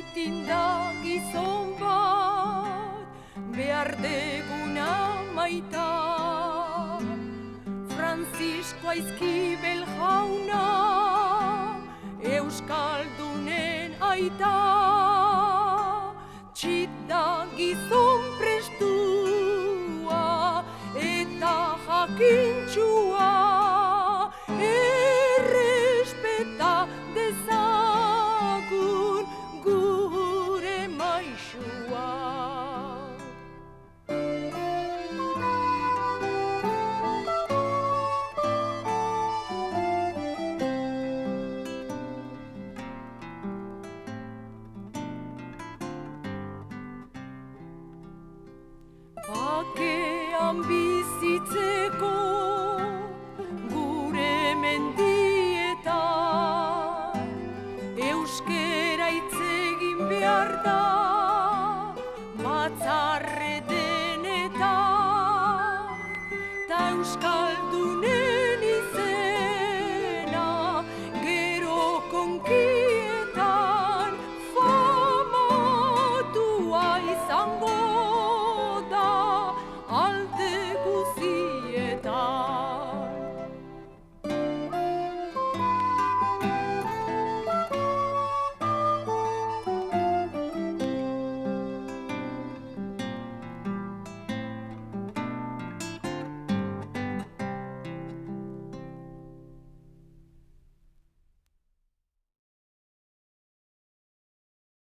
Putin da gizon bat, behar deguna maita. Francisco Aizkibel jauna, Euskaldunen aita. Txit da gizon prestua eta jakintxua, errespeta dezagun gure maisua. Bakean bizitzeko gure mendietan, euskera hitz egin behar da.